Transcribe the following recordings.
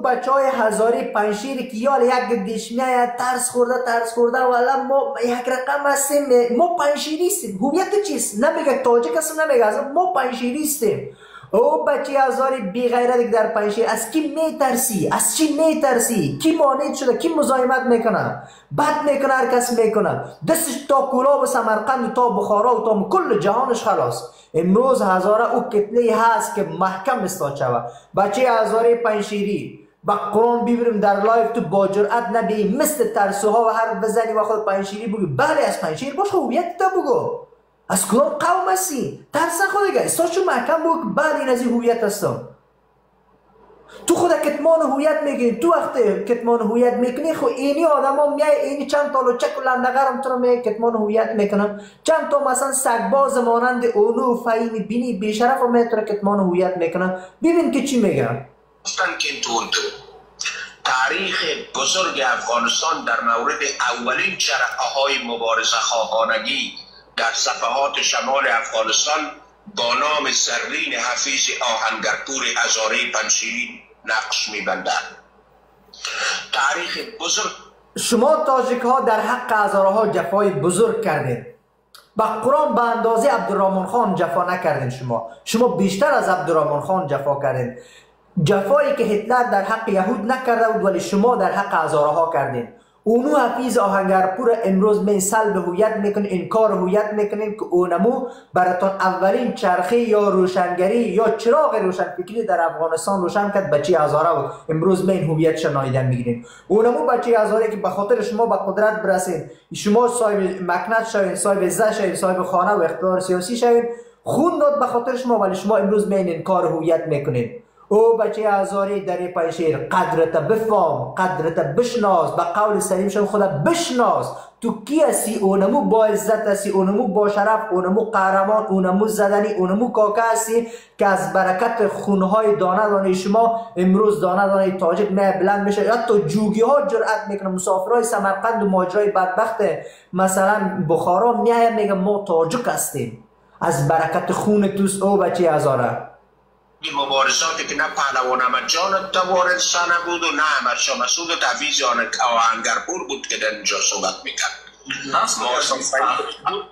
بچه های هزاری پنشیری که یال یک دیشمیه ترس خورده والا ما یک رقم هستیم، ما پنشیری هستیم. هویت چیست؟ نمیگه تاجک هستم، نمیگه اصلا ما پنشیری هستیم. او بچه هزاری بی غیرت در پنشیر از کی میترسی؟ از چی میترسی؟ کی مانع شده؟ کی مزاحمت میکنه؟ بد میکنه، هر کس میکنه. دستش تا کلاب سمرقند و تا بخارا و تا کل جهانش خلاص. امروز هزاره او کتله هست که محکم استاد شود. بچه هزاره پنشیری با قرآن بیبریم در لایف تو با جرأت نبی مثل ترسوها و هر بزنی و خود پنشیری بگی بله از پنشیر باش، هویت تا بگو از کدام قوم هستی؟ ترس نخواه استاد چون محکم بگو بله این از این هویت هستم. تو خود کتمان هویت میگی، تو وقت کتمان هویت میکنی خو اینی آدم ها میای اینی چند تا لچک و لندگرم تو رو میای کتمان هویت میکنن، چند تا مثلا سگباز مانند اونو و فهیم بینی بیشرف و میتونه کتمان هویت میکنن. ببین که چی میگن. تاریخ بزرگ افغانستان در مورد اولین جرقه های مبارزه خواهانگی در صفحات شمال افغانستان با نام زرین حفیظ آهنگرپور هزاره پنشیری نقش می‌بندد. تاریخ بزرگ. شما تاجیک ها در حق هزاره ها جفای بزرگ کردین. با قرآن به اندازه عبدالرحمن خان جفا نکردین. شما بیشتر از عبدالرحمن خان جفا کردین. جفایی که هتلر در حق یهود نکرده بود ولی شما در حق هزاره ها کردین. اونو حفیظ آهنگرپور امروز من سلب هویت میکنین، انکار هویت میکنین که اونمو براتون اولین چرخه یا روشنگری یا چراغ روشنفکری در افغانستان روشن کرد بچه هزاره بود. امروز من هویت شنایدن میگیرین. اونمو بچه هزاره که به خاطر شما به قدرت برسین، شما صاحب مکنت شوین، صاحب عزت شوین، صاحب خانه و اقتدار سیاسی شوین، خون داد به خاطر شما ولی شما امروز من انکار هویت میکنین. او بچه هزاری در پنشیر قدرت بفهم، قدرت بشناس، به قول سلیم شون خدا بشناس تو کی هستی. اونمو با عزت هستی، اونمو با شرف، اونمو قهرمان، اونمو زدنی، اونمو کاکا هستی که از برکت خونهای دانه دانه شما امروز دانه دانه تاجک نه بلند میشه. حتی جوگی ها جرأت میکنه، مسافرای سمرقند و ماجرای بدبخت مثلا بخارا میایم میگه ما تاجک هستیم از برکت خون توست. او بچه هزاره مبارزاتی که نه پهلوان احمد جان توارد سنه بود و نه احمد شاه مسعود حفیظ آهنگرپور بود که در اینجا صحبت میکرد.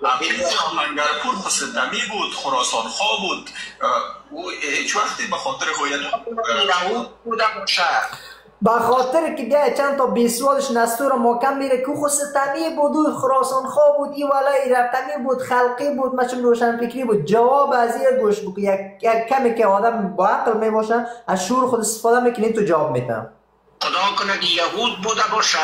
حفیظ آهنگرپور ستمی بود، خراسان خواه بود، او هیچ وقتی به خاطر هویت بودم شهر به خاطر که بیای چند تا بیسوالش نستور محکم میره که خود ستمی بود و خراسان خواه بود ای ولای رقمی بود، خلقی بود، مچم روشن فکری بود. جواب از این گوش بکن، یک کمی که آدم با عقل میباشه از شعور خود استفاده میکنی تو جواب میتم. خدا کنه که یهود بوده باشه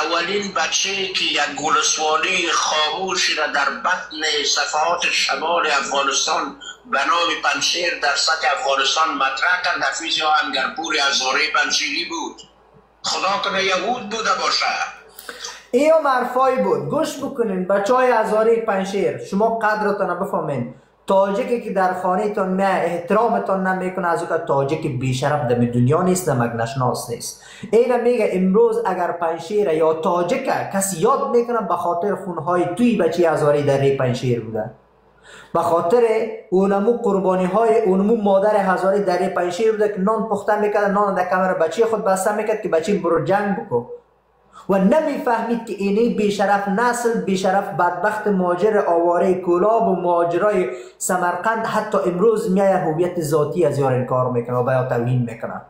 اولین بچه که یک گلسوانی خاموشی را در بطن صفحات شمال افغانستان به نام پنشیر در سطح افغانستان مطرح کرد حفیظ آهنگرپور هزاره پنشیری بود. خدا کنه یهود بوده باشه. این هم حرفایی بود. گوش بکنین بچه های هزاره پنشیر، شما قدرتان بفهمین. تاجکی که در خانه تان میه احترامتان نمیکنه از او که تاجک بیشرف در دنیا نیست، نمک نشناس نیست. اینا میگه امروز اگر پنشیر یا تاجک کسی یاد میکنه به خاطر خونهای توی بچه هزاره در پنشیر بوده، به خاطر اونمو قربانی های اونمو مادر هزاره در پنشیر بوده که نان پخته میکرد، نان در کمر بچه خود بسته میکرد که بچه برو جنگ بکن و نمیفهمید که اینی بیشرف نسل، بیشرف بدبخت ماجر آواره کلاب و ماجرای سمرقند حتی امروز میای هویت ذاتی از یار انکار میکنه و بیا توهین میکنه.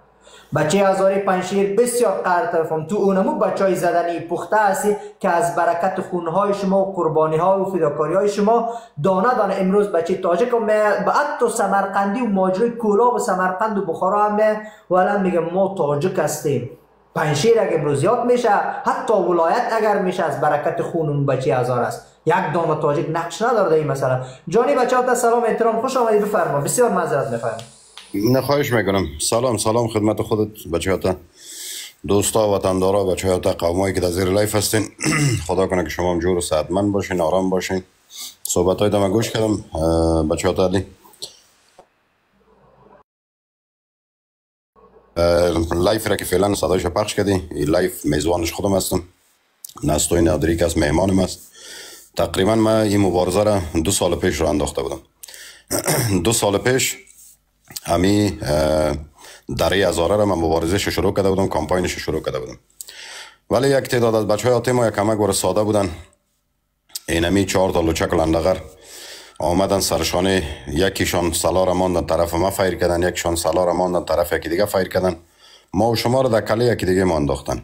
بچه هزاره پنشیر بسیار قدر طرفم تو اونمو بچه های زدنی پخته هستی که از برکت خونهای شما و قربانی ها و فداکاری های شما دانه دانه امروز بچه تاجک و به حتی سمرقندی و ماجرای کلاب و سمرقند و بخارا هم ولی میگه ما تاجک هستیم. پنشیر اگر امروز یاد میشه حتی ولایت اگر میشه از برکت خون اون بچه هزار است. یک دانه تاجک نقش نداره در این مسئله. جانی بچه ها سلام احترام خوش آمدید بفرما. بسیار معذرت میخوایم. نه خواهش میکنم. سلام خدمت خودت بچه ها، دوستا وطندارا، بچه ها، قومایی که در زیر لایف هستین. خدا کنه که شما هم جور و صحتمند باشین، آرام باشین. صحبت های دم گوش کردم بچه ها. لایف را که فعلا صدایش پخش کردی، این لایف میزبانش خودم هستم، نستوی نادری که از مهمانم است. تقریبا من این مبارزه را 2 سال پیش را انداخته بودم. 2 سال پیش همی دره هزاره را من مبارزش شروع کرده بودم، کامپاینش شروع کرده بودم. ولی یک تعداد از بچهای آتی ما یک کمک ور ساده بودن، اینمی 4 تا لوچک لندغر آمدن سرشانه، یکیشان سلار ماندن طرف ما فایر کردن، یکیشان سلار ماندن طرف یکی دیگه فایر کردن، ما و شما را در کله یکی دیگه ما انداختن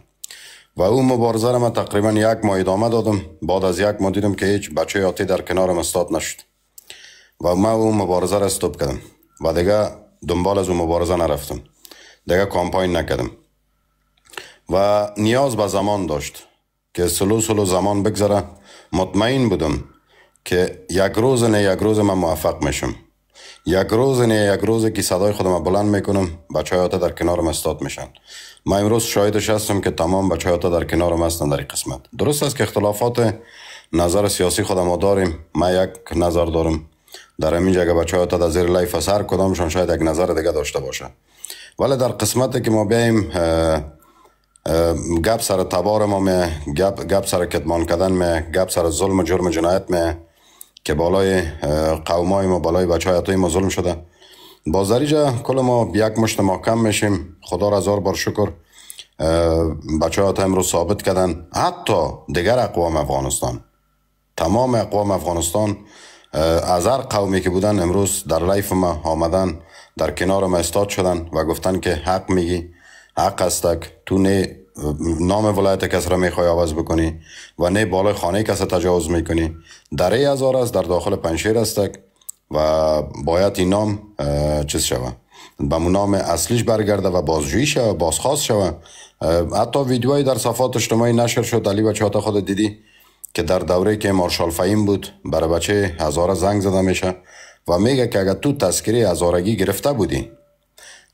و اون مبارزه را من تقریبا 1 ماه ادامه دادم. بعد از 1 ماه دیدم که هیچ بچه آتی در کنارم استاد نشد و ما اون مبارزه را استوب کردم و دیگه دنبال از اون مبارزه نرفتم، دیگه کامپاین نکردم و نیاز به زمان داشت که سلو زمان بگذره. مطمئن بودم که یک روز من موفق میشم، یک روز که صدای خودم بلند میکنم بچه های در کنارم استاد میشن. ما امروز شاهدش هستم که تمام بچه های در کنارم هستن در این قسمت. درست است که اختلافات نظر سیاسی خودم داریم، ما یک نظر دارم، در همین جگه بچه های در زیر لایف اثر کدامشان شاید یک نظر دیگه داشته باشه، ولی در قسمتی که ما بیاییم گپ سر تبار ما می، گپ سر کتمان کردن می، گپ سر ظلم و جرم جنایت می که بالای قومای ما، بالای بچه های ما ظلم شده، با ذریجه کل ما یک مشت محکم میشیم. خدا را هزار بار شکر بچه های امروز ثابت کردن، حتی دیگر اقوام افغانستان، تمام اقوام افغانستان از هر قومی که بودن امروز در لایف ما آمدن، در کنار ما استاد شدن و گفتن که حق میگی، حق استک، تو نه نام ولایت کس را میخوای عوض بکنی و نه بالای خانه کس تجاوز میکنی. دره هزار است در داخل پنجشیر استک و باید این نام چیز شوه، به نام اصلیش برگرده و بازجویی شوه، بازخواست شوه. حتی ویدیوهایی در صفحات اجتماعی نشر شد، علی بچه ها خود دیدی که در دوره که مارشال فهیم بود برای بچه هزاره زنگ زده میشه و میگه که اگر تو تذکره هزارگی گرفته بودی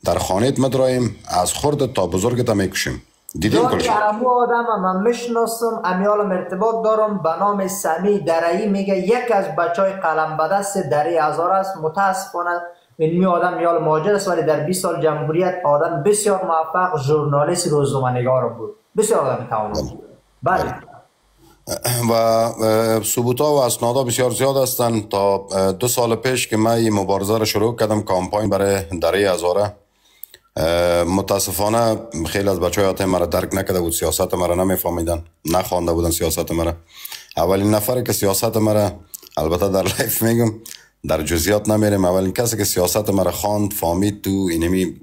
در خانهت مدرایم، از خرد تا بزرگت میکشیم. دیدیم کلش امو آدم من میشناسم، امیالم ارتباط دارم، به نام سمی درعی، میگه یک از بچه های قلم به دست دره هزاره است. متاسفانه این آدم میال مهاجر است ولی در 20 سال جمهوریت آدم بسیار موفق، ژورنالیست، روزنامه‌نگار بود، بسیار آدم توانا بود. بله و ثبوتا و اسنادا بسیار زیاد هستند. تا 2 سال پیش که من این مبارزه را شروع کردم، کامپاین برای دره هزاره، متاسفانه خیلی از بچه های مرا درک نکرده بود، سیاست مرا نمیفهمیدن، نخوانده بودن سیاست مرا. اولین نفری که سیاست مرا، البته در لایف میگم در جزئیات نمیرم، اولین کسی که سیاست مرا خواند فهمید تو اینمی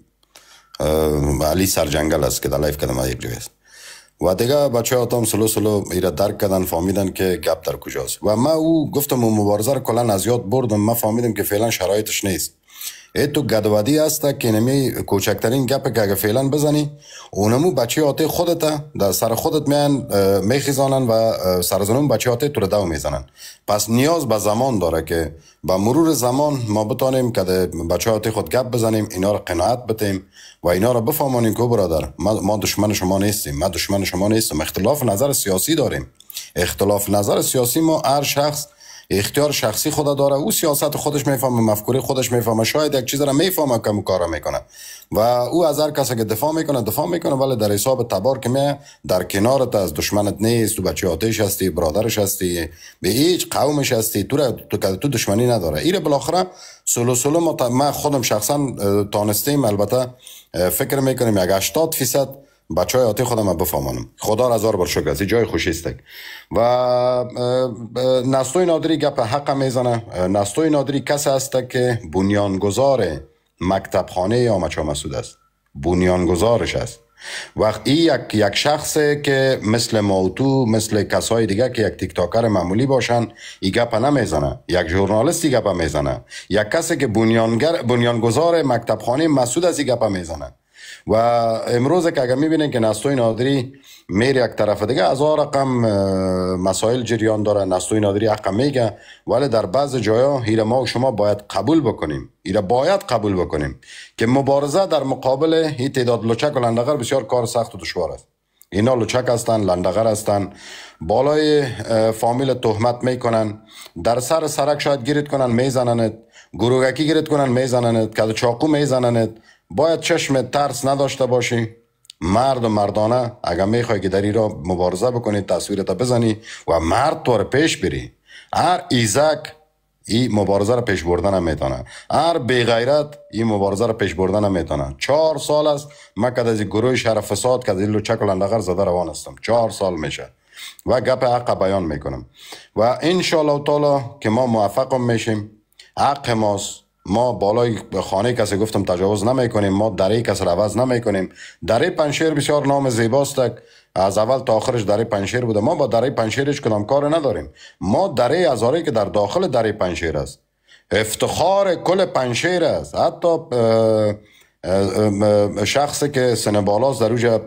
علی سرجنگل است که در لایف کردم یک جویست و دیگه بچه ها هم سلو ایره درک کردن، فهمیدن که گپ در کجاست و ما او گفتم و مبارزه رو کلن از یاد بردم. ما فهمیدم که فعلا شرایطش نیست، تو گدوادی هست که نمی کوچکترین گپ که اگه فعلا بزنی اونمو بچه آتی خودت در سر خودت میخیزانن و سرزنون بچه آتی تو رو دو میزنن. پس نیاز به زمان داره که با مرور زمان ما بتانیم که بچه آتی خود گپ بزنیم، اینا رو قناعت بتیم و اینا رو بفهمانیم که برادر ما دشمن شما نیستیم، ما دشمن شما نیستم. اختلاف نظر سیاسی داریم، اختلاف نظر سیاسی ما هر شخص اختیار شخصی خود داره، او سیاست خودش میفهمه، مفکوره خودش میفهمه، شاید یک چیز را میفهمه که کار میکنه و او از هر کسی که دفاع میکنه، ولی در حساب تبار که می در کنارت از دشمنت نیست، تو بچه آتش هستی، برادرش هستی، به هیچ قومش هستی، تو دشمنی نداره. ایره بالاخره سلو ما خودم شخصا تانستیم، البته فکر میکنیم یک 80% بچه های آتی خودم بفهمانم. خدا را هزار بار شکر است، جای خوشی است. و نستوی نادری گپ حق میزنه. نستوی نادری کسی است که بنیانگذار مکتبخانه آمچا مسعود است، بنیانگذارش است. وقتی یک شخص که مثل موتو، مثل کسای دیگه که یک تیک تاکر معمولی باشن ای گپ نمیزنه، یک ژورنالیست ای گپ میزنه، یک کسی که بنیانگذار مکتبخانه مسعود است ای گپ میزنه. و امروز که اگر میبینین که نستوی نادری میره یک طرف دیگه، از رقم مسائل جریان داره، نستوی نادری حق میگه، ولی در بعض جایا ایره ما و شما باید قبول بکنیم که مبارزه در مقابل این تعداد لوچک و لندغر بسیار کار سخت و دشوار است. اینا لوچک هستن، لندغر هستن، بالای فامیل تهمت میکنن، در سر سرک شاید گیرت کنن میزننت، گروگکی گیرت کنن میزننت، کد چاقو میزننت. باید چشم ترس نداشته باشی، مرد و مردانه اگر میخوای که در این را مبارزه بکنی، تصویرت بزنی و مرد طور پیش بری. هر ایزک این مبارزه را پیش بردن میتونه. هر بی غیرت این مبارزه را پیش بردن میتونه. 4 سال است من که از گروه شهر فساد که از ایلو چکل اندغر زده روان هستم. 4 سال میشه و گپ حق بیان میکنم و انشالله تعالی که ما موفق میشیم. حق ماست. ما بالای خانه کسی گفتم تجاوز نمی کنیم. ما دره کسی را عوض نمی کنیم. دره پنشیر بسیار نام زیباست. از اول تا آخرش دره پنشیر بوده. ما با دره پنشیر هیچ کدام کار نداریم. ما دره هزاره که در داخل دره پنشیر است افتخار کل پنشیر است. حتی شخصی که سن بالاست در اوج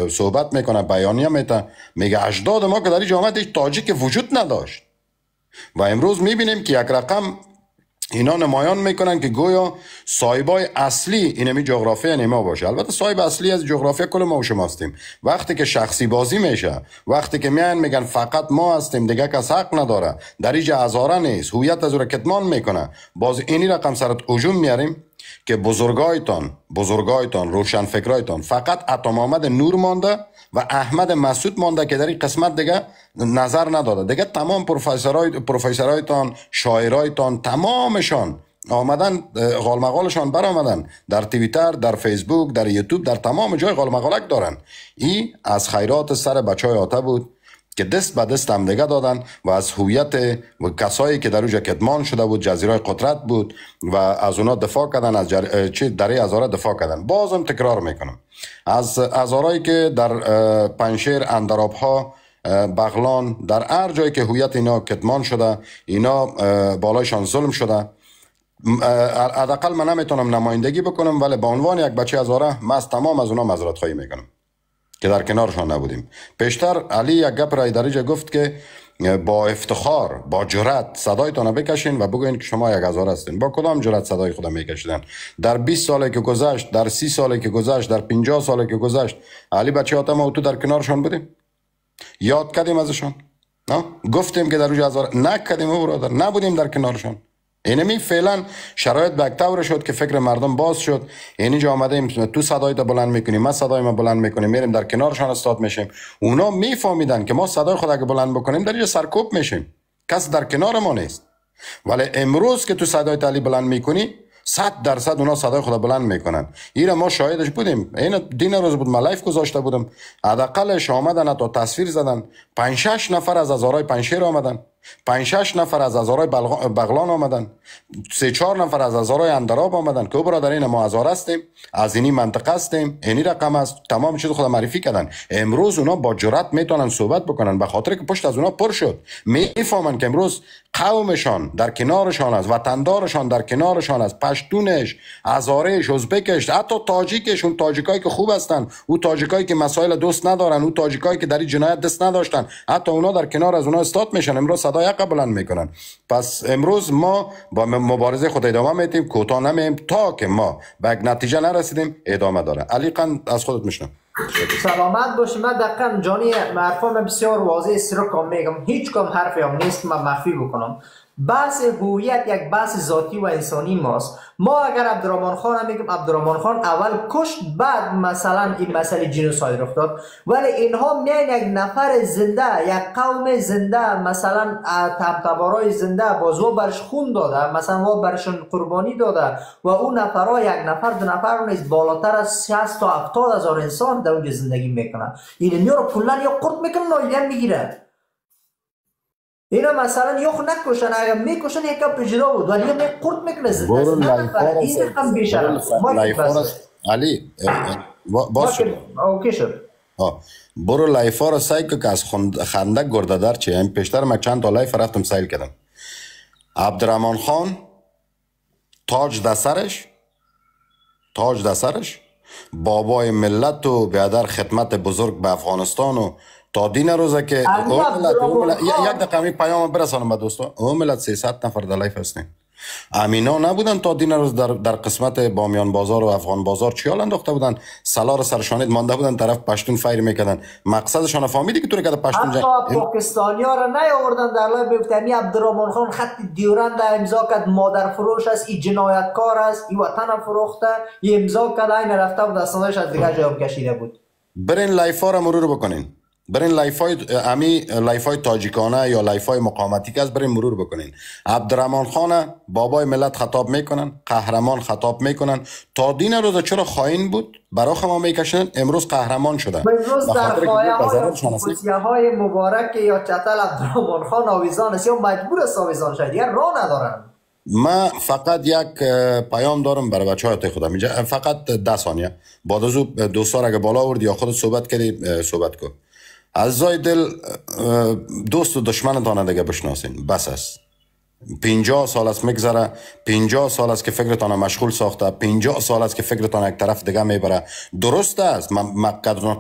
صحبت میکنه بیانیه میده میگه اجداد ما که در این جامعه هیچ تاجیک وجود نداشت و امروز میبینیم که یک رقم اینا نمایان میکنن که گویا صاحبای اصلی اینمی جغرافیا نیما باشه. البته صاحب اصلی از جغرافیا کل ما و شما هستیم. وقتی که شخصی بازی میشه، وقتی که میگن فقط ما هستیم دیگه کس حق نداره، در اینجا هزاره نیست، هویت از او را کتمان میکنه، باز اینی رقم سرت هجوم میاریم که بزرگایتان روشنفکرایتان فقط عطا محمد نور مانده و احمد مسعود مانده که در این قسمت دیگه نظر نداده. دیگه تمام پروفسورایتان، شاعرایتان تمامشان آمدن غالمغالشان برآمدن در توییتر، در فیسبوک، در یوتیوب، در تمام جای غالمغالک دارن. این از خیرات سر بچهای آته بود که دست به دست هم دیگه دادن و از هویت و کسایی که در اونجا کتمان شده بود، جزیره قدرت بود و از اونا دفاع کردن، از دره هزاره دفاع کردن. بازم تکرار میکنم از هزارایی که در پنشیر، اندرابها، بغلان، در هر جایی که هویت اینا کتمان شده، اینا بالایشان ظلم شده، حداقل من نمیتونم نمایندگی بکنم ولی به عنوان یک بچه هزاره من از تمام از اونا معذرت خواهی میکنم که در کنارشان نبودیم. پیشتر علی یک گپ رای درجه گفت که با افتخار، با جرأت صدایتان بکشین و بگوین که شما یک هزار هستین. با کدام جرأت صدای خودم میکشیدن؟ در 20 ساله که گذشت، در 30 ساله که گذشت، در 50 ساله که گذشت، علی بچه ها ما تو در کنارشان بودیم؟ یاد کردیم ازشان؟ نه گفتیم که در روز هزار نکردیم او برادر، نبودیم در کنارشان. اینمی فعلا شرایط به طور شد که فکر مردم باز شد. اینجا آمدیم تو صدایت بلند میکنیم، ما صدای ما بلند میکنیم، میریم در کنارشان استاد میشیم. اونا میفهمیدن که ما صدای خود اگه بلند بکنیم در اینجا سرکوب میشیم، کس در کنار ما نیست. ولی امروز که تو صدای علی بلند میکنی 100% اونا صدای خود بلند میکنن. اینا ما شاهدش بودیم. این دین روز بود من لایف گذاشته بودم، حداقلش آمدن تا تصویر زدن 5-6 نفر از هزارای پنشیر آمدن، 5-6 نفر از هزارای بغلان آمدن، 3-4 نفر از هزارای اندراب آمدن که برادر این ما هزار هستیم، از اینی منطقه هستیم، اینی رقم است، تمام چیز خود معرفی کردن. امروز اونا با جرأت میتونن صحبت بکنن به خاطر که پشت از اونا پر شد. میفهمن که امروز قومشان در کنارشان است، وطندارشان در کنارشان است، پشتونش، هزارهش، ازبکش، حتی تاجیکش، اون تاجیکایی که خوب هستن، اون تاجیکایی که مسائل دوست ندارن، اون تاجیکایی که در این جنایت دست نداشتن، حتی اونا در کنار از اونا استاد میشن. امروز صدای حق بلند میکنن. پس امروز ما با مبارزه خود ادامه میدیم، کوتاه نمیم تا که ما به یک نتیجه نرسیدیم. ادامه داره. علی قند از خودت میشنم. سلامت باشی. من دقیقا جانی حرفام بسیار واضح استرکم میگم، هیچ کم حرفی هم نیست من مخفی بکنم. بحث هویت یک بحث ذاتی و انسانی ماست. ما اگر عبدالرحمن خان میگم عبدالرحمن خان اول کشت، بعد مثلا این مسئله جنوساید رخ داد، ولی اینها میان یک نفر زنده، یک قوم زنده، مثلا تبارای زنده باز و برش خون داده، مثلا و برشون قربانی داده و اون نفرها یک نفر دو نفر نیست، بالاتر از 60 تا 70 هزار انسان در اونجا زندگی میکنن. این رو کلا یا قرد میکنن یا میگیرن. اینا مثلا یا خود نکشن، اگر میکشن یکم پیچیده بود ولی می قرد میکنه زنده. این رقم بیشتر علی باز شد. اوکی شد. برو لایفا رو سعی که از خنده گرده در چه این پیشتر من چند تا لایف رفتم سیل کردم. عبدالرحمن خان تاج در سرش، بابای ملت و بیادر خدمت بزرگ به افغانستان و تا دین روزه که یک دقیقه پیام برسانم به دوستان. اون ملت 300 نفر در لایف هستن. امینا نبودن تا دین روز در قسمت بامیان بازار و افغان بازار چیال انداخته بودن، سالار سرشانید مانده بودن طرف پشتون فایر میکردن. مقصدشان فهمیدی که طوری که پشتون حتی پاکستانی ها را نیاوردن در لای بفتنی عبدالرحمن خان خط دیورند امضا کرد، مادر فروش است، این جنایتکار است، این وطن فروخته، این امضا کرد، این رفته بود دستانش از دیگه جای کشیده بود. برین لایفا را مرور بکنین. برین لایف های تاجیکانه یا لایف های مقامتی که از برین مرور بکنین. عبدالرحمن خان بابای ملت خطاب میکنن، قهرمان خطاب میکنن. تا دین روز چرا خائن بود براخ ما میکشن، امروز قهرمان شده. امروز در خواهی های مبارک یا چتل عبدالرحمن خان آویزان است یا مجبور است آویزان شد، دیگر راه ندارن. ما فقط یک پیام دارم برای بچه های خودم اینجا، فقط 10 ثانیه بعد از اون دوستان اگه بالا آوردی یا خودت صحبت کردی صحبت کن. عزیزای دل، دوست و دشمنتان دیگه بشناسین، بس است. 50 سال است میگذره، 50 سال است که فکرتان مشغول ساخته، 50 سال است که فکرتان یک طرف دیگه میبره. درست است، من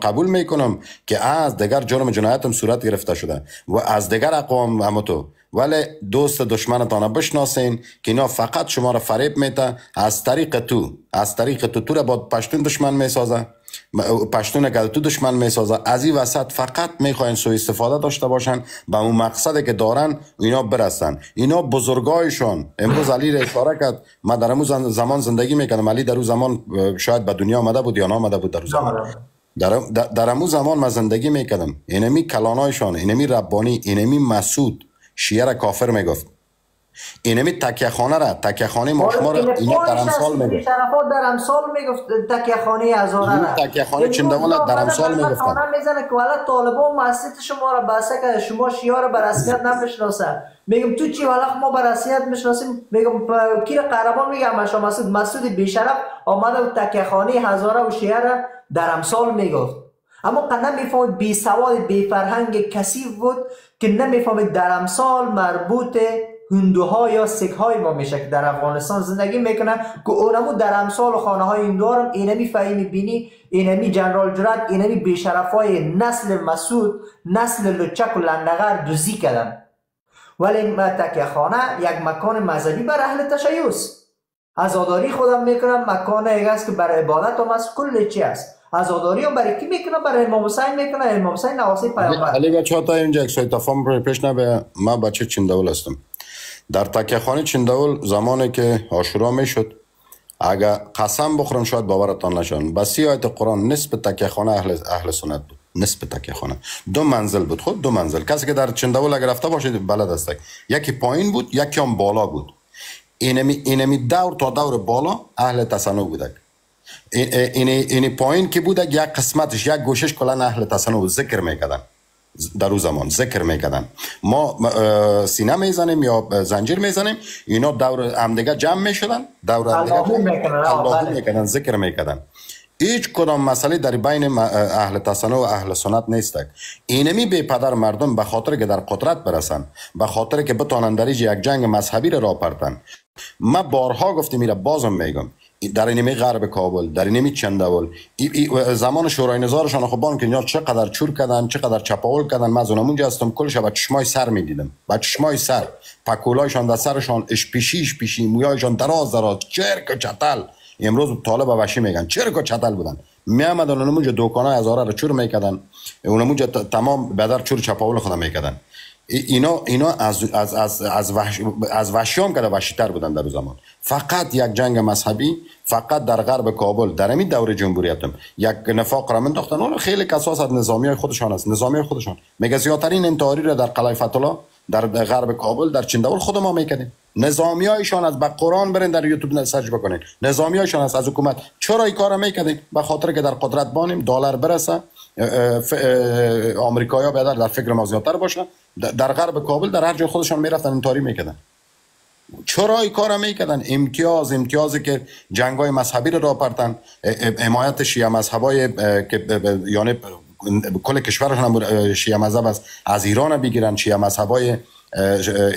قبول میکنم که از دیگر جرم جنایتم صورت گرفته شده و از دیگر اقوام هم تو، ولی دوست دشمنتان بشناسین که اینا فقط شما را فریب میته. از طریق تو را با پشتون دشمن میسازه، پشتون که تو دشمن میسازه. از این وسط فقط میخواین سوء استفاده داشته باشن، به اون مقصدی که دارن اینا برسن. اینا بزرگایشان، امروز علی را اشاره کرد، ما در اون زمان زندگی میکردم، علی در اون زمان شاید به دنیا آمده بود یا نامده بود. در اون زمان در اون زمان ما زندگی میکردم. اینمی کلانایشان، اینمی ربانی، اینمی مسعود شیعه را کافر میگفت. اینمی تکیه خانه ماشما را اینا در امثال میگفت. شرفات در امثال میگفت تکیه خانه هزاره را. تکیه خانه چندوال در امثال میگفتن. خانه میزنه که والا طالبان مسجد شما را بسته که شما شیعه را به رسمیت نمیشناسه. میگم تو چی والا ما به رسمیت میشناسیم؟ میگم کی قهرمان میگم مسعود بیشرف آمده و تکیه خانه هزاره و شیعه را در امثال میگفت. اما قد نمیفهمید، بی سواد بی فرهنگ کثیف بود که نمیفهمید در امثال مربوط هندوها یا سیک های ما میشه که در افغانستان زندگی میکنن که اونمو در امثال و خانه های هندو هم اینمی فهیمی بینی، اینمی جنرال جرات، اینمی بیشرف های نسل مسعود، نسل لچک و لندغر دوزی کردن. ولی تکیه خانه یک مکان مذهبی بر اهل تشیع، عزاداری خودم میکنم، مکان یک است که برای عبادت هم است، کل چی است. عزاداری هم برای کی میکنم؟ برای امام حسین میکنم. امام حسین نواسه پیامبر. علی بچه‌ها تا اینجا یک سوی تفاهم پیش نبه. ما بچه چندول هستم. در تکیه خانه چندول زمانی که عاشورا میشد، اگر قسم بخورم شاید باورتان نشون، بس آیت قرآن نصف تکیه خانه اهل سنت بود. نصف تکیه خانه 2 منزل بود. خود 2 منزل. کسی که در چندول اگر رفته باشید بلد است، یکی پایین بود یکی هم بالا بود. اینمی دور تا دور بالا اهل تصنع بودک. این پایین که بودک یک قسمتش، یک گوشش کلا اهل تصنع ذکر میکردن. در اون زمان ذکر میکردن. ما سینه میزنیم یا زنجیر میزنیم، اینا دور همدیگه جمع میشدن، دور همدیگه الله میکردن، ذکر میکردن. هیچ کدام مسئله در بین اهل تصنع و اهل سنت نیست. اینمی بی پدر مردم به خاطر که در قدرت برسن، به خاطر که بتونن در یک جنگ مذهبی را پرتن. ما بارها گفتیم، میره بازم میگم، در اینمی غرب کابل، در اینمی چندول، زمان شورای نظارشان خوبان که اینا چقدر چور کردن، چقدر چپاول کردن. من از اونمونجا هستم، کلش با چشمای سر میدیدم، با چشمای سر، پکولایشان در سرشان اشپیشی، مویایشان دراز چرک و چتل. امروز طالب وحشی میگن چرک و چتل بودن. میامدن اونمونجا دوکانای هزاره را چور میکردن، اونمونجا تمام بدر چور چپاول خودم میکردن. اینا از وحشیان که وحشی‌تر بودن در زمان. فقط یک جنگ مذهبی، فقط در غرب کابل در همین دور جمهوریتم یک نفاق را منداختن. اون خیلی کساس از نظامیای خودشان است، نظامیای خودشان. میگه زیادترین انتحاری را در قلعه فتح‌الله در غرب کابل در چندول خود ما میکردیم. نظامیایشان از با قرآن برین در یوتیوب سرچ بکنین، نظامیایشان از حکومت. چرا این کارا میکردیم؟ به خاطر که در قدرت بانیم، دلار برسه، آمریکایی‌ها بیادر در فکر ما زیادتر باشن. در غرب کابل در هر جای خودشان میرفتن انتحاری میکردن. چرا این کارا میکردن؟ امتیازی که جنگای مذهبی رو پرتن، حمایت شیعه مذهبای که یعنی کل کشورشون شیعه مذهب از ایران بگیرن، شیعه مذهبای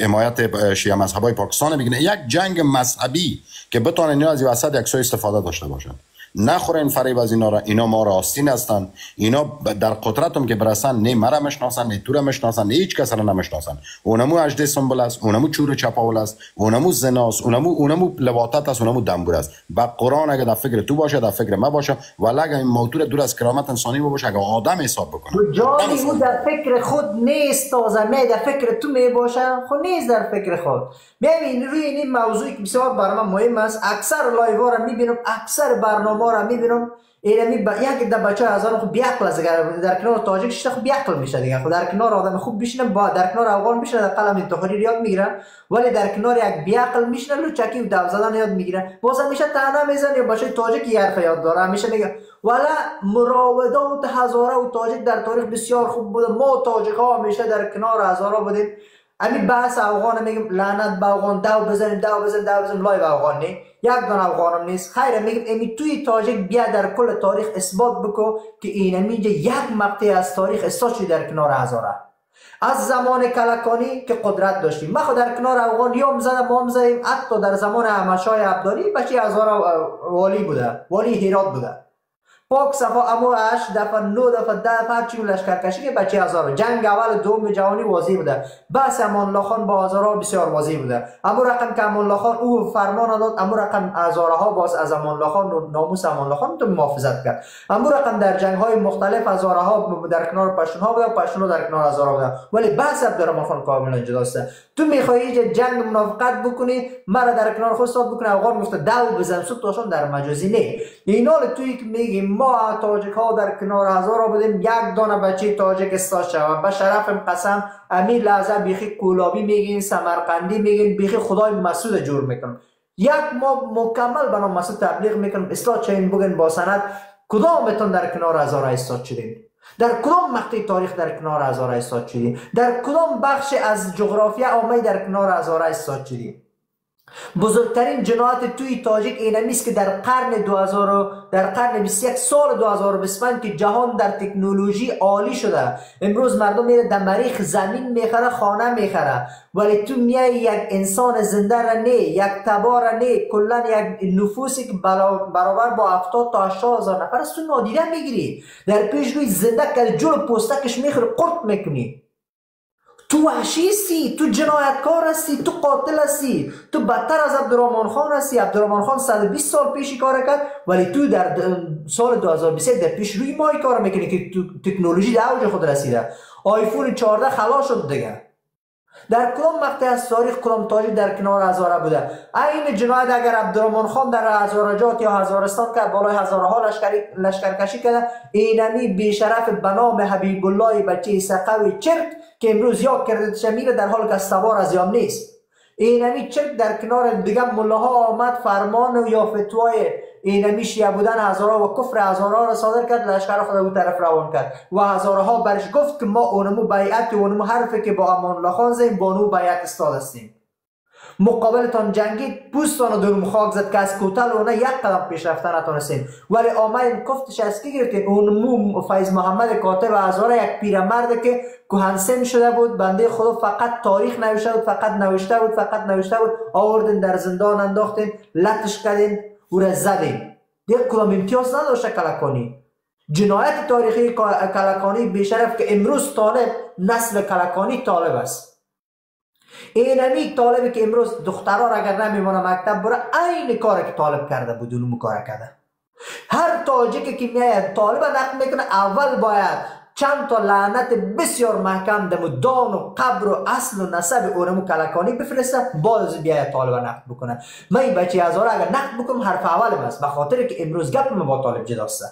حمایت شیعه مذهبای پاکستان بگیرن. یک جنگ مذهبی که بتونن اینا از وسط یک سوی استفاده داشته باشن. نخورین فریب از اینا را. اینا ما را آستین هستن. اینا در قدرت هم که برسن نه مرا مشناسن، نه تو را مشناسن، نه هیچ کس را نمشناسن. اونمو اجده سنبل است، اونمو چور چپاول است، اونمو زناست، اونمو لواطت است، اونمو دنبور است. با قرآن اگه در فکر تو باشه، در فکر ما باشه، ولی اگه این موضوع دور از کرامت انسانی باشه، اگه آدم حساب بکنه، جانی او در فکر خود نیست، تازه می در فکر تو می باشه، خود نیست در فکر خود. ببین روی این موضوعی که بسیار برای من مهم است، اکثر لایو را میبینم، اکثر برنامه را میبینم، اینمی یک ده بچه هزار خوب بیعقل است. اگر در کنار تاجیک شده خوب بیعقل میشه دیگه. خب در کنار آدم خوب بشینه، با در کنار افغان بشینه، در قلم تحریر یاد میگیرن، ولی در کنار یک بیعقل میشینه لوچکی و دو زدن یاد میگیرن. باز همیشه طعنه میزنه یا بچه تاجیک یه حرف یاد داره، همیشه میگه ولی مراودات هزاره و تاجیک در تاریخ بسیار خوب بوده، ما تاجیک ها همیشه در کنار هزاره بودیم. همین بحث افغان میگم لعنت به افغان، دو بزنیم لای به افغان نه، یک دونه افغانم نیست. خیر میگم امی توی تاجیک بیا در کل تاریخ اثبات بکو که اینمیجه یک مقطع از تاریخ استاد شده در کنار هزاره. از زمان کلکانی که قدرت داشتیم، ما خود در کنار افغان یا زدم ما زدیم. حتی در زمان احمدشاه ابدالی بچه هزاره والی بوده، والی هرات بوده. پاک صفا امو 8 دفعه 9 دفعه 10 دفعه هرچی لشکرکشی که بچه هزاره. جنگ اول دوم جهانی واضح بوده. بس امان الله خان با هزاره بسیار واضح بوده. امو رقم که امان الله خان او فرمان داد، امو رقم هزاره ها باز از امان الله خان و ناموس امان الله خان تو محافظت کرد. امو رقم در جنگ های مختلف هزاره ها در کنار پشتون ها بوده و پشتون ها در کنار هزاره بوده. ولی بس عبدالرحمن خان کاملا جداست. تو میخوایی جنگ منافقت بکنی، مرا در کنار خود استاد بکنه، افغان گفته دو بزن سوت تاشون در مجازی نه. اینا تویی که میگی ما تاجیک ها در کنار هزاره بودیم، یک دانه بچه تاجیک استاد شود به شرفم قسم امیر لحظه بیخی کولابی میگین، سمرقندی میگین، بیخی خدای مسعود جور میکنم. یک ما مکمل به نام مسعود تبلیغ میکنم استاد چین بگن با سند کدامتون در کنار هزاره استاد شدین؟ در کدام مقطع تاریخ در کنار هزاره استاد شدین؟ در کدام بخش از جغرافیا عامه در کنار هزاره استاد شدین؟ بزرگترین جنایت توی تاجیک اینمیست که در قرن 21 سال 2025 که جهان در تکنولوژی عالی شده، امروز مردم میره در مریخ زمین میخره، خانه میخره، ولی تو میای یک انسان زنده را نه، یک تبار را نه، کلا یک نفوسی که برابر با 70 تا 80 هزار نفر است تو نادیده میگیری، در پیش روی زنده که جلو پوستکش میخوری قرط میکنی. تو وحشی هستی، تو جنایتکار هستی، تو قاتل هستی، تو بدتر از عبدالرحمن خان هستی. عبدالرحمن خان 120 سال پیشی کار کرد، ولی تو در سال 2021 در پیش روی مایی کار میکنی که تکنولوژی در اوج خود رسیده. آیفون 14 خلاص شد دیگه. در کدام مقطع از تاریخ کدام تاجیک در کنار هزاره بوده؟ این جنایت اگر عبدالرحمن خان در هزارجات یا هزارستان که بالای هزاره ها لشکرکشی کرده، اینمی بیشرف به نام حبیب الله بچه سقوی چرک که امروز یا کرده شمیره در حال که سوار از یام نیست، اینمی چرک در کنار دیگه ملاها آمد فرمان یا فتوای اینمی شیعه بودن هزاره و کفر هزاره را صادر کرد، لشکر خود او طرف روان کرد و هزاره ها برش گفت که ما اونمو بیعت و اونمو حرفی که با امان الله خان زیم با اونمو بیعت استاد هستیم. مقابلتان جنگید، پوستان دورم خاک زد که از کوتل اونه یک قدم پیش رفتن نتونستیم، ولی آمدیم کفتش از کی گرفتیم؟ اونمو فیض محمد کاتب هزاره یک پیرمرد که کهنسن شده بود، بنده خدا فقط تاریخ نوشته بود، فقط نوشته بود، آوردین در زندان انداختین، لطش کردین، او را زدین. دیگه کدام امتیاز نداشته کلکانی. جنایت تاریخی کلکانی بیشرف که امروز طالب نسل کلکانی طالب است. اینمی طالبی که امروز دخترها اگر نمیمونه مکتب بره، این کاری که طالب کرده بود اونم کار کرده. هر تاجیکی که میاد طالب نقد میکنه، اول باید چند تا لعنت بسیار محکم دمو دان و قبر و اصل و نسب اونمو کلکانی بفرسته، باز بیاید طالب نقد بکنه. من این بچه هزاره اگر نقد بکنم حرف اولم است، به خاطر که امروز گپ من با طالب جداسته.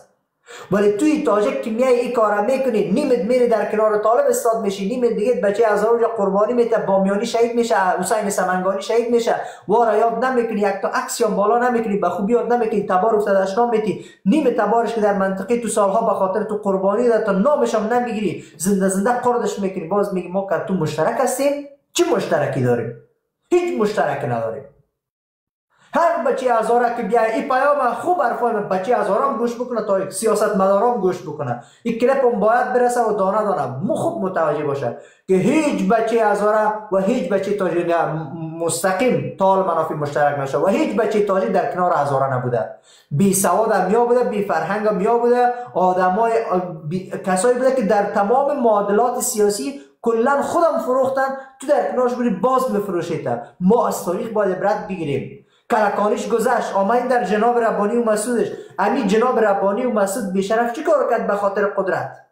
ولی توی تاجیک که میای این کارا میکنی، نیمت میری در کنار طالب استاد میشی، نیمت دیگه بچه هزاره قربانی میته، بامیانی شهید میشه، حسین سمنگانی شهید میشه، وارا یاد نمیکنی، یک تا عکس یا بالا نمیکنی، به خوبی یاد نمیکنی، تبار افتاد اشکام میتی، نیمت تبارش که در منطقه تو سالها به خاطر تو قربانی داد تا نامش هم نمیگیری، زنده قردش میکنی، باز میگی ما که تو مشترک هستیم. چه مشترکی داریم؟ هیچ مشترکی نداریم. هر بچه هزاره که بیای این پیام خوب حرفای بچه هزاره هم گوش بکنه، تا سیاست مداران گوش بکنه، این کلیپ هم باید برسه و دانه دانه خوب متوجه باشه که هیچ بچه هزاره و هیچ بچه تاجی مستقیم تال منافع مشترک نشه و هیچ بچه تاجی در کنار هزاره نبوده. بی سواد هم یا بوده، بی فرهنگ هم یا بوده، کسایی بوده که در تمام معادلات سیاسی کلا خودم فروختن، تو در کنارش بودی باز میفروشیت. ما از تاریخ باید عبرت بگیریم. کلکانیش گذشت، آمین در جناب ربانی و مسعودش. همین جناب ربانی و مسعود بیشرف چی کار کرد به خاطر قدرت؟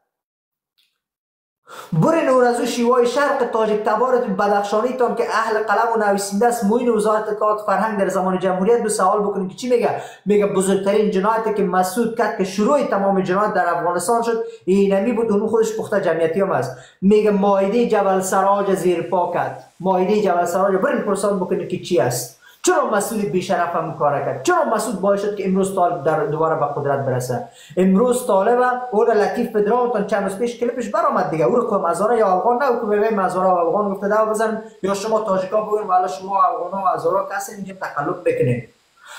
برین اور از او شیوای شرق تاجک تبارت بدخشانی تان که اهل قلم و نویسنده است موین وزارت اطلاعات فرهنگ در زمان جمهوریت دو سوال بکنیم که چی میگه؟ میگه بزرگترین جنایتی که مسعود کرد که شروع تمام جنایت در افغانستان شد اینمی بود، اون خودش پخته جمعیتی هم است. میگه مائده جبل سراج زیر پا کرد. مائده جبل سراج برین پرسان بکنید که چی است؟ چرا مسعود بی‌شرف هم کار کرد؟ چرا مسعود باعث شد که امروز طالب در دوباره به قدرت برسه؟ امروز طالب او را لطیف پدرام چند روز پیش کلیپش برآمد دیگه، او رو که مزارا یا افغان نه، او که به مزارا و افغان گفته داو بزن یا شما تاجیکا بگین والا شما افغانا و هزارا کسی اینجا تقلب بکنید.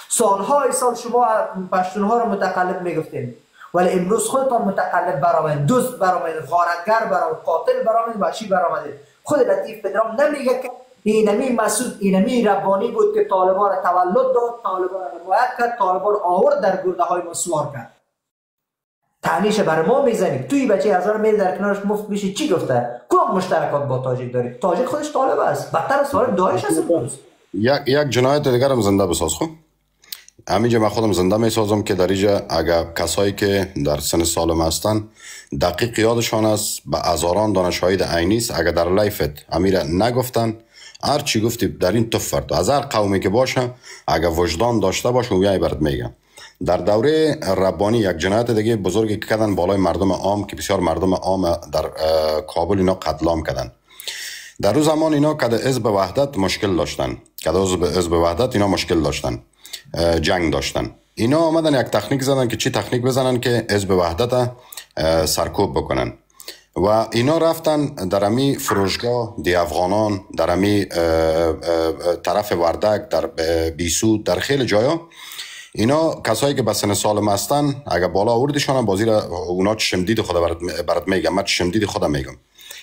سالهای سال شما پشتونها رو متقلب میگفتین، ولی امروز خودتان متقلب برآمدید، دوست برآمدید، غارتگر برآمدید، قاتل برآمدید، وحشی برآمدید. خود لطیف پدرام نمیگه که اینمی مسعود اینمی ربانی بود که طالبان را تولد داد، طالبان را حمایت کرد، طالبان آورد در گرده های ما سوار کرد. تعنیش بر ما میزنید. توی بچه هزار میل در کنارش مفت میشه. چی گفته؟ کدام مشترکات با تاجیک دارید؟ تاجیک خودش طالب است، بدتر از طالب داعش است. یک جنایت دیگر هم زنده بساز. خب همینجا من خودم زنده میسازم که در اینجا اگر کسایی که در سن سالم هستن دقیق یادشان است به هزاران دانه شاهد عینی است، اگر در لایفت امیر نگفتن هر چی گفتی در این تفرد از هر قومی که باشه اگر وجدان داشته باشه اویای برد میگم. در دوره ربانی یک جنایت دیگه بزرگی که کردن بالای مردم عام که بسیار مردم عام در کابل اینا قتل عام کردن. در روز زمان اینا که حزب وحدت مشکل داشتن، که حزب وحدت اینا مشکل داشتن، جنگ داشتن. اینا آمدن یک تکنیک زدن که چی تکنیک بزنن که حزب وحدت سرکوب بکنن و اینا رفتن در امی فروشگاه دی افغانان، در امی طرف وردک، در بیسود، در خیلی جایا اینا کسایی که به سن سالم هستن اگر بالا آوردشان بازی را اونا چشم دید خدا برات میگم، من چشم دید خدا میگم.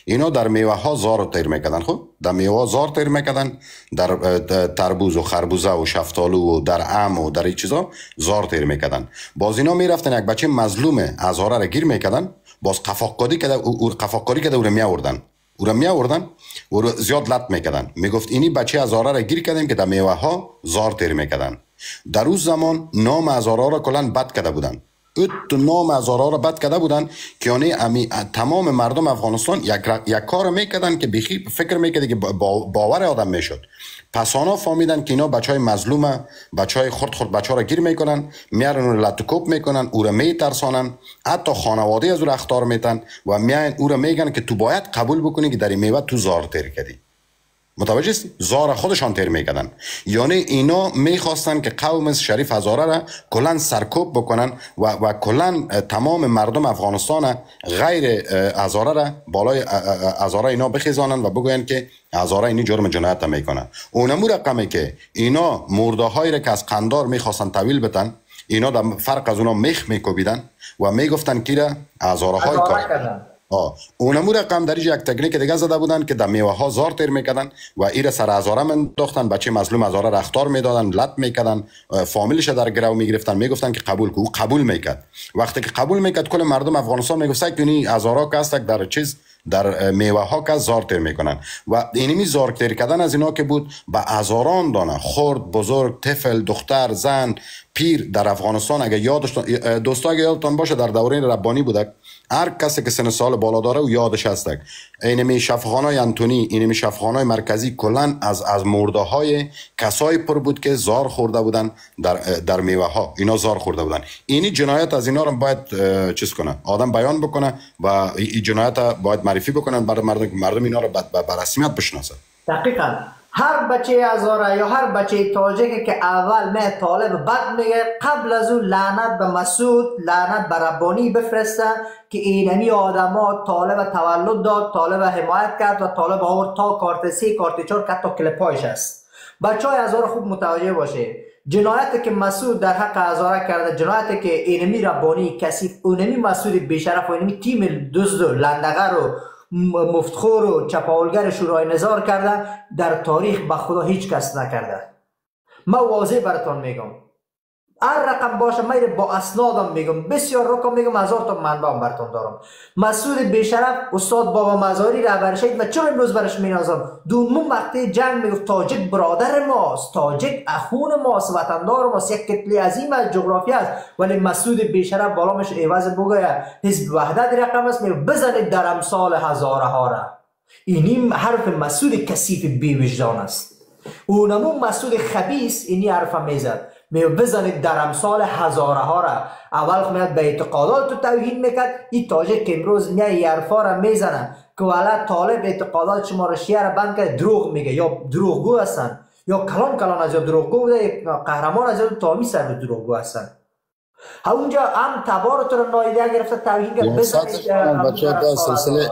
اینا در میوه ها زار تیر میکردن. خب در میوه ها زار تیر میکردن، در تربوز و خربوزه و شفتالو و در ام و در این چیزا زار تیر میکردن. باز اینا میرفتن یک بچه مظلوم هزاره را گیر میکردن، باز قفاقکاری کده او را میآوردن او را زیاد لط میکردن. میگفت اینی بچه هزاره را گیر کردیم که در میوه ها زار تیر میکردن. در روز زمان نام هزاره را کلان بد کرده بودن. نام هزاره را بد کرده بودن که یعنی تمام مردم افغانستان یک کار میکردن که بخی فکر میکردی که باور آدم میشد. پس آنها فهمیدن که اینا بچهای مظلومه، بچهای خرد بچه را گیر میکنن، میارن او را لطکوب میکنن، او را میترسانن، حتی خانواده از او را اختار میتن و میان او را میگن که تو باید قبول بکنی که در این میوه تو زار تیر کردی. متوجه است؟ زار خودشان تیر میکردن. یعنی اینا میخواستن که قوم شریف هزاره را کلن سرکوب بکنن و کلن تمام مردم افغانستان غیر هزاره را بالای هزاره اینا بخیزانن و بگوین که هزاره اینی جرم جنایت میکنه. اونمو رقمی که اینا مرده هایی را که از قندار میخواستن طویل بتن، اینا در فرق از اونا میخ میکوبیدن و میگفتن که را هزاره های کار. اونمو رقم در یک تکنیک دیگه زده بودن که در میوه ها زار تیر میکردن و ایره سر هزاره منداختن، بچه مظلوم هزاره را اخطار میدادن، لط میکردن، فامیلش در گرو میگرفتن، میگفتن که قبول کو. قبول میکرد. وقتی که قبول میکرد کل مردم افغانستان میگفت که هزاره که هست در چیز در میوه ها که زار تیر میکنن و اینمی زار تیر کردن از اینا که بود به هزاران دانه خرد، بزرگ، طفل، دختر، زن، پیر در افغانستان. اگه یادتان باشه در دوره ربانی بوده، هر کسی که سن سال بالا داره و یادش هستک اینمی شفاخانه انتونی، اینمی شفاخانه مرکزی کلن از مرده های کسای پر بود که زار خورده بودن در میوه ها. اینا زار خورده بودن. اینی جنایت از اینا رو باید چیز کنه، آدم بیان بکنه و این جنایت باید معرفی بکنن برای مردم اینا رو به رسمیت بشناسه. دقیقاً هر بچه هزاره یا هر بچه تاجیکی که اول می طالب بد میگه، قبل از اون لعنت به مسعود، لعنت به ربانی بفرسته که اینمی آدما طالب تولد داد، طالب حمایت کرد و طالب آورد تا کارت 3 کارت 4 که تا کلپایش است. بچه های هزاره خوب متوجه باشه، جنایتی که مسعود در حق هزاره کرده، جنایتی که اینمی ربانی کثیف، اونمی مسعود بیشرف و اینمی تیم دزد و لندغر و مفتخور و چپاولگر شورای نظار کرده، در تاریخ به خدا هیچ کس نکرده. من واضح براتون میگم هر رقم باشه میره با اسنادم میگم، بسیار رقم میگم، 1000 تا منبع براتون دارم. مسعود بیشرف استاد بابا مزاری رهبر شهید، من چرا امروز برش مینازم؟ دومون وقتی جنگ میگفت تاجک برادر ماست، تاجک اخون ماست، وطندار ماست، یک کتله عظیم از جغرافیا است، ولی مسعود بیشرف بالامش عوض بگوید حزب وحدت رقم است، میگه بزنید در امثال هزاره ها را. اینی حرف مسعود کثیف بی وجدان است. اونمون مسعود خبیث اینی حرف میزد، بزنید در امثال هزاره ها را. اول میاد به اعتقادات تو توهین میکرد، این تاجک که امروز میاد این حرفا را میزنه که والا طالب اعتقادات شما را شیعه را بند کرد، دروغ میگه یا دروغگو هستن یا کلان از یا دروغگو بوده، قهرمان از یا تامی سر به دروغگو هستن. اونجا هم تبار تو را نایده گرفته توهین کرد.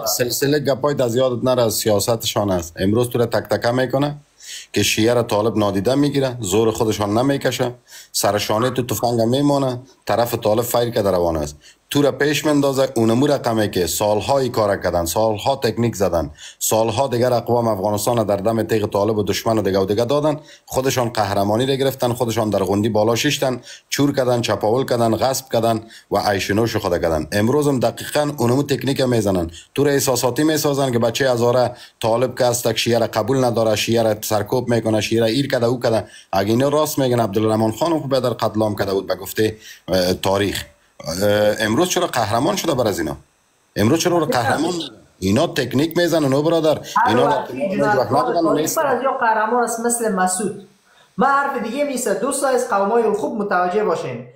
سلسله گپایت از یادت نره، از سیاستشان است. امروز تو را تک تکه میکنه که شیعه را طالب نادیده میگیره، زور خودشان نمیکشه، سرشانه تو تفنگ میمونه، طرف طالب فایر که در روانه است. تو را پیش مندازه اونمو رقمه که سالهای کار کردن، سالها تکنیک زدن، سالها دیگر اقوام افغانستان در دم تیغ طالب و دشمن و دیگه دادن، خودشان قهرمانی را گرفتن، خودشان در غندی بالا شیشتن، چور کردن، چپاول کردن، غصب کردن و عیش نوش خود کردن. امروز هم دقیقاً اونمو تکنیک میزنن، تو را احساساتی میسازن که بچه هزاره طالب که است شیعه را قبول نداره، شیعه را سرکوب میکنه، شیعه را ایر کرده او کرده. اگه اینا راست میگن عبدالرحمن خان خو بدر قتلام کرده بود به گفته تاریخ، امروز چرا قهرمان شده بر از اینا؟ امروز چرا قهرمان؟ اینا تکنیک میزنن نو برادر، اینا پر از قهرمان است مثل مسعود. ما حرف دیگه میسه دوستا از قومای خوب متوجه باشین.